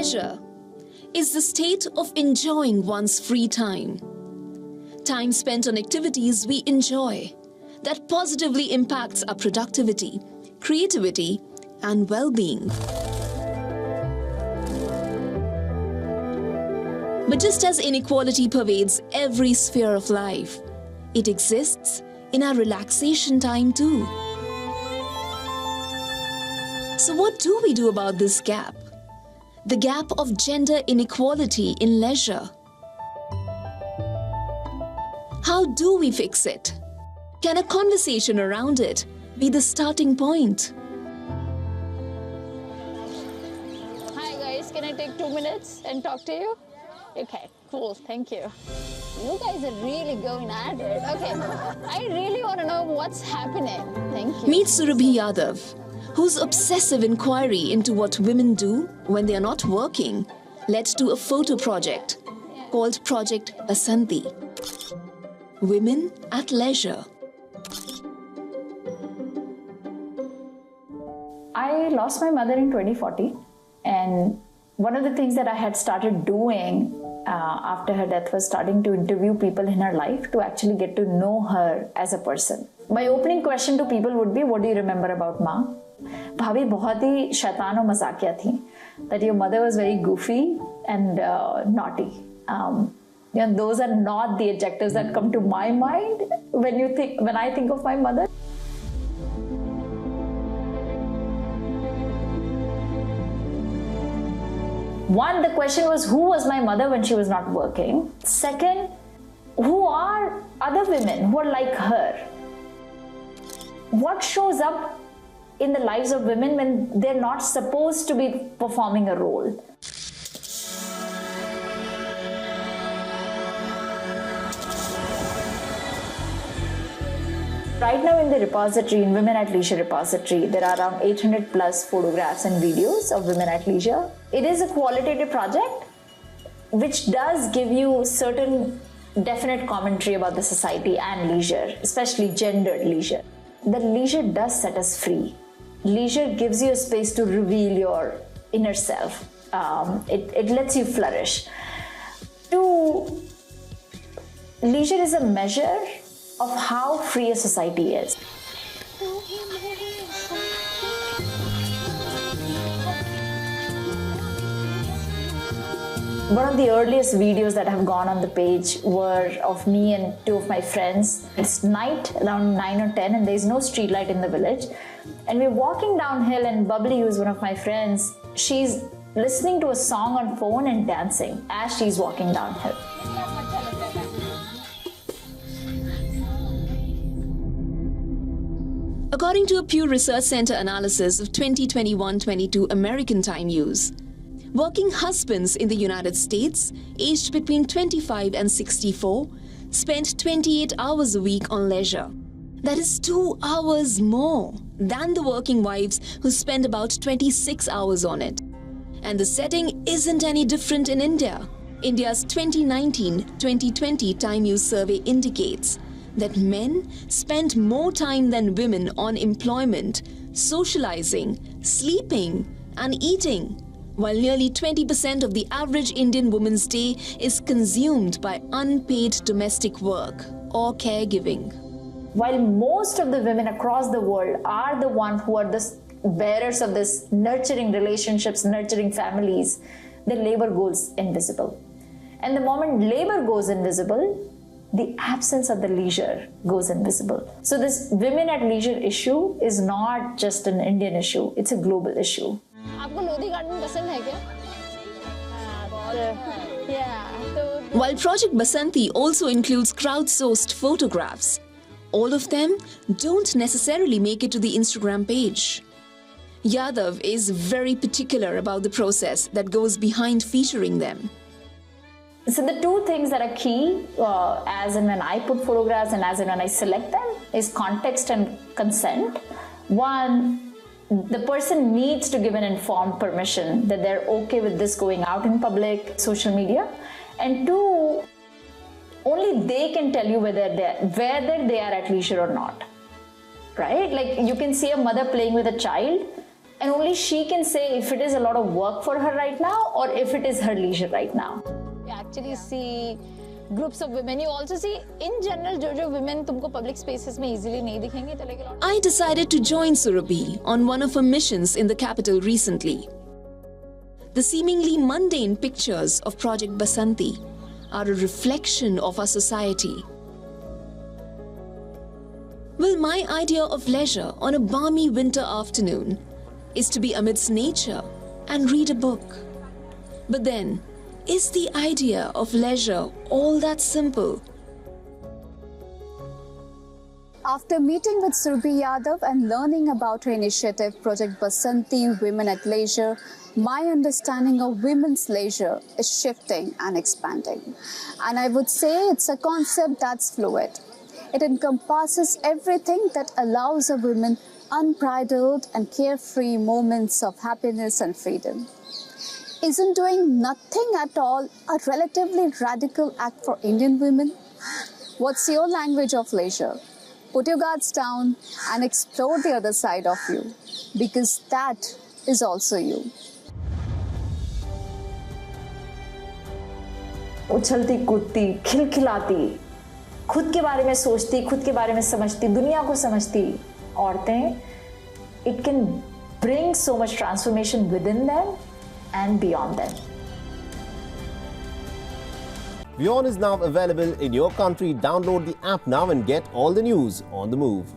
Leisure is the state of enjoying one's free time. Time spent on activities we enjoy that positively impacts our productivity, creativity, and well-being. But just as inequality pervades every sphere of life, it exists in our relaxation time too. So what do we do about this gap? The gap of gender inequality in leisure. How do we fix it? Can a conversation around it be the starting point? Hi guys, can I take 2 minutes and talk to you? Okay, cool, thank you. You guys are really going at it. Okay, I really want to know what's happening. Thank you. Meet Surabhi Yadav, whose obsessive inquiry into what women do when they are not working led to a photo project called Project Basanti. Women at Leisure. I lost my mother in 2014, and one of the things that I had started doing after her death was starting to interview people in her life to actually get to know her as a person. My opening question to people would be, what do you remember about Ma? Bhabi बहुत ही शैतान और मजाकिया थी. That your mother was very goofy and naughty. Those are not the adjectives that come to my mind when I think of my mother. One, the question was, who was my mother when she was not working? Second, who are other women who are like her? What shows up in the lives of women when they're not supposed to be performing a role? Right now in the repository, in Women at Leisure repository, there are around 800 plus photographs and videos of women at leisure. It is a qualitative project which does give you certain definite commentary about the society and leisure, especially gendered leisure. The leisure does set us free. Leisure gives you a space to reveal your inner self. It lets you flourish. Two, leisure is a measure of how free a society is. One of the earliest videos that have gone on the page were of me and two of my friends. It's night, around 9 or 10, and there's no street light in the village. And we're walking downhill, and Bubbly, who's one of my friends, she's listening to a song on phone and dancing as she's walking downhill. According to a Pew Research Center analysis of 2021-22 American time use, working husbands in the United States, aged between 25 and 64, spent 28 hours a week on leisure. That is 2 hours more than the working wives who spend about 26 hours on it. And the setting isn't any different in India. India's 2019-2020 time use survey indicates that men spend more time than women on employment, socializing, sleeping, and eating, while nearly 20% of the average Indian woman's day is consumed by unpaid domestic work or caregiving. While most of the women across the world are the ones who are the bearers of this nurturing relationships, nurturing families, the labor goes invisible. And the moment labor goes invisible, the absence of the leisure goes invisible. So this women at leisure issue is not just an Indian issue, it's a global issue. While Project Basanti also includes crowdsourced photographs, all of them don't necessarily make it to the Instagram page. Yadav is very particular about the process that goes behind featuring them. So the two things that are key as and when I put photographs and as and when I select them is context and consent. One, the person needs to give an informed permission that they're okay with this going out in public, social media. And two, only they can tell you whether they are at leisure or not, right? Like you can see a mother playing with a child And only she can say if it is a lot of work for her right now or if it is her leisure right now. You actually see groups of women. You also see, in general, जो women तुमको public spaces में easily नहीं दिखेंगे. तो like a lot. I decided to join Surabhi on one of her missions in the capital recently. The seemingly mundane pictures of Project Basanti are a reflection of our society. Well, my idea of leisure on a balmy winter afternoon is to be amidst nature and read a book. But then, is the idea of leisure all that simple? After meeting with Surabhi Yadav and learning about her initiative, Project Basanti, Women at Leisure, my understanding of women's leisure is shifting and expanding. And I would say it's a concept that's fluid. It encompasses everything that allows a woman unbridled and carefree moments of happiness and freedom. Isn't doing nothing at all a relatively radical act for Indian women? What's your language of leisure? Put your guards down and explore the other side of you, because that is also you. उछलती कूदती खिलखिलाती, खुद के बारे में सोचती, खुद के बारे में समझती, दुनिया को समझती औरतें, it can bring so much transformation within them and beyond them. WION is now available in your country. Download the app now and get all the news on the move.